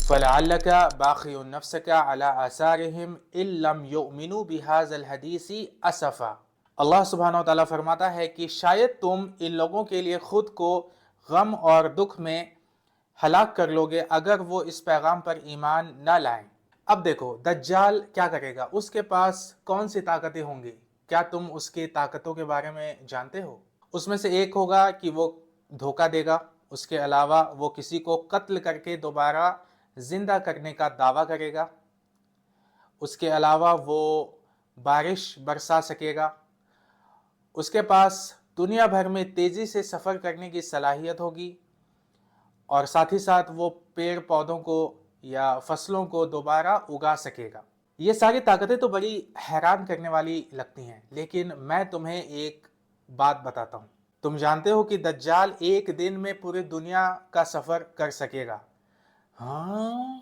فَلَعَلَّكَ بَاخِعٌ نَفْسَكَ عَلَىٰ آثَارِهِمْ إِن لَّمْ يُؤْمِنُوا بِهَٰذَا الْحَدِيثِ أَسَفًا۔ اللہ سبحانہ وتعالیٰ فرماتا ہے کہ شاید تم ان لوگوں کے لیے خود کو غم اور دکھ میں ہلاک کر لو گے اگر وہ اس پیغام پر ایمان نہ لائیں۔ اب دیکھو دجال کیا کرے گا، اس کے پاس کون سی طاقتیں ہوں گی؟ کیا تم اس کی طاقتوں کے بارے میں جانتے ہو؟ اس میں سے ایک ہوگا کہ وہ دھوکہ دے گا، اس کے علاوہ وہ کسی کو قتل کر کے دوبارہ زندہ کرنے کا دعویٰ کرے گا، اس کے علاوہ وہ بارش برسا سکے گا، اس کے پاس دنیا بھر میں تیزی سے سفر کرنے کی صلاحیت ہوگی، اور ساتھ ہی ساتھ وہ پیڑ پودوں کو یا فصلوں کو دوبارہ اگا سکے گا۔ یہ ساری طاقتیں تو بڑی حیران کرنے والی لگتی ہیں، لیکن میں تمہیں ایک بات بتاتا ہوں۔ تم جانتے ہو کہ دجال ایک دن میں پوری دنیا کا سفر کر سکے گا؟ ہاں،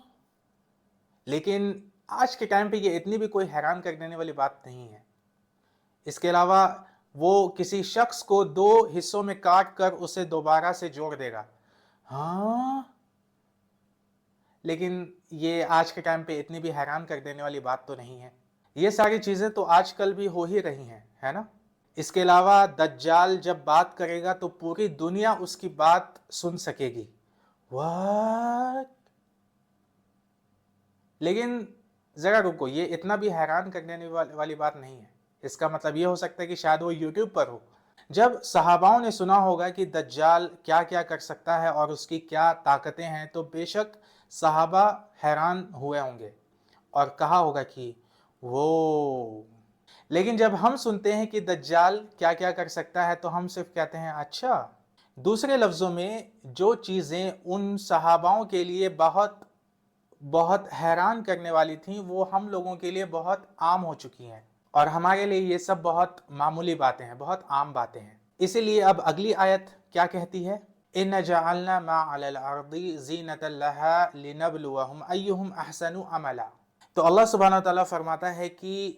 لیکن آج کے ٹائم پہ یہ اتنی بھی کوئی حیران کر دینے والی بات نہیں ہے۔ اس کے علاوہ وہ کسی شخص کو 2 حصوں میں کاٹ کر اسے دوبارہ سے جوڑ دے گا۔ ہاں، لیکن یہ آج کے ٹائم پہ اتنی بھی حیران کر دینے والی بات تو نہیں ہے۔ یہ ساری چیزیں تو آج کل بھی ہو ہی رہی ہیں، ہے نا؟ اس کے علاوہ دجال جب بات کرے گا تو پوری دنیا اس کی بات سن سکے گی۔ واٹ؟ لیکن ذرا رکو، یہ اتنا بھی حیران کرنے والی بات نہیں ہے۔ اس کا مطلب یہ ہو سکتا ہے کہ شاید وہ یوٹیوب پر ہو۔ جب صحاباؤں نے سنا ہوگا کہ دجال کیا کیا کر سکتا ہے اور اس کی کیا طاقتیں ہیں تو بے شک صحابہ حیران ہوئے ہوں گے اور کہا ہوگا کہ وہ۔ لیکن جب ہم سنتے ہیں کہ دجال کیا کیا کر سکتا ہے تو ہم صرف کہتے ہیں اچھا۔ دوسرے لفظوں میں جو چیزیں ان صحاباؤں کے لیے بہت حیران کرنے والی تھیں وہ ہم لوگوں کے لیے بہت عام ہو چکی ہیں، اور ہمارے لیے یہ سب بہت معمولی باتیں ہیں، بہت عام باتیں ہیں۔ اسی لیے اب اگلی آیت کیا کہتی ہے؟ إِنَّ جَعَلْنَا مَا عَلَى الْأَرْضِ زِينَةً لَهَا لِنَبْلُوَهُمْ أَيُّهُمْ أَحْسَنُ عَمَلًا۔ تو اللہ سبحانہ وتعالیٰ فرماتا ہے کہ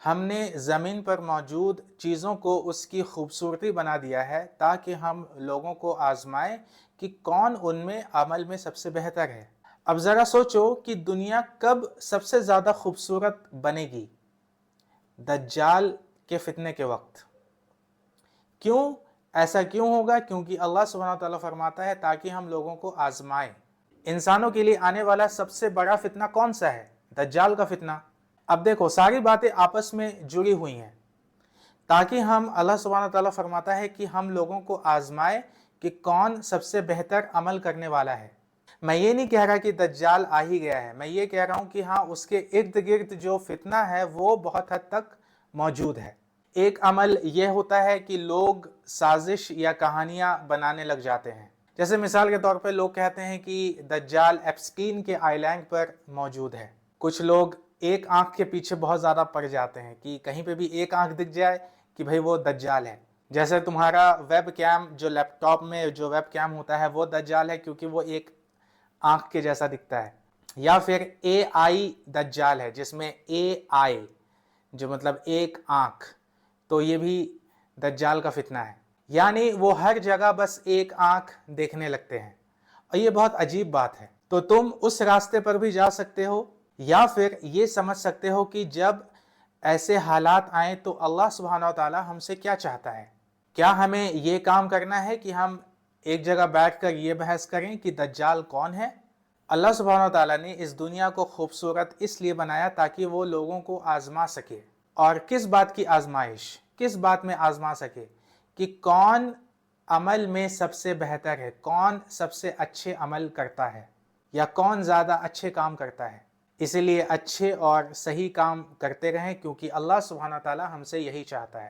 ہم نے زمین پر موجود چیزوں کو اس کی خوبصورتی بنا دیا ہے تاکہ ہم لوگوں کو آزمائیں کہ کون ان میں عمل میں سب سے بہتر ہے۔ اب ذرا سوچو کہ دنیا کب سب سے زیادہ خوبصورت بنے گی؟ دجال کے فتنے کے وقت۔ کیوں؟ ایسا کیوں ہوگا؟ کیونکہ اللہ سبحانہ وتعالیٰ فرماتا ہے تاکہ ہم لوگوں کو آزمائیں۔ انسانوں کے لیے آنے والا سب سے بڑا فتنہ کون سا ہے؟ دجال کا فتنہ۔ اب دیکھو ساری باتیں آپس میں جڑی ہوئی ہیں، تاکہ ہم، اللہ سبحانہ وتعالیٰ فرماتا ہے کہ ہم لوگوں کو آزمائیں کہ کون سب سے بہتر عمل کرنے والا ہے۔ میں یہ نہیں کہہ رہا کہ دجال آ ہی گیا ہے، میں یہ کہہ رہا ہوں کہ ہاں اس کے ارد گرد جو فتنہ ہے وہ بہت حد تک موجود ہے۔ ایک عمل یہ ہوتا ہے کہ لوگ سازش یا کہانیاں بنانے لگ جاتے ہیں۔ جیسے مثال کے طور پہ لوگ کہتے ہیں کہ دجال ایپسٹین کے آئی لینڈ پر موجود ہے۔ کچھ لوگ ایک آنکھ کے پیچھے بہت زیادہ پڑ جاتے ہیں کہ کہیں پہ بھی ایک آنکھ دکھ جائے کہ بھئی وہ دجال ہے۔ جیسے تمہارا ویب کیم، جو لیپ ٹاپ میں جو ویب کیم ہوتا ہے وہ دجال ہے کیونکہ وہ ایک آنکھ کے جیسا دکھتا ہے۔ یا پھر اے آئی دجال ہے، جس میں اے آئی جو مطلب ایک آنکھ، تو یہ بھی دجال کا فتنہ ہے۔ یعنی وہ ہر جگہ بس ایک آنکھ دیکھنے لگتے ہیں، اور یہ بہت عجیب بات ہے۔ تو تم اس راستے پر بھی جا سکتے ہو، یا پھر یہ سمجھ سکتے ہو کہ جب ایسے حالات آئیں تو اللہ سبحانہ وتعالیٰ ہم سے کیا چاہتا ہے۔ کیا ہمیں یہ کام کرنا ہے کہ ہم ایک جگہ بیٹھ کر یہ بحث کریں کہ دجال کون ہے؟ اللہ سبحانہ وتعالیٰ نے اس دنیا کو خوبصورت اس لیے بنایا تاکہ وہ لوگوں کو آزما سکے۔ اور کس بات کی آزمائش؟ کس بات میں آزما سکے؟ کہ کون عمل میں سب سے بہتر ہے، کون سب سے اچھے عمل کرتا ہے، یا کون زیادہ اچھے کام کرتا ہے۔ اسی لیے اچھے اور صحیح کام کرتے رہیں، کیونکہ اللہ سبحانہ وتعالیٰ ہم سے یہی چاہتا ہے۔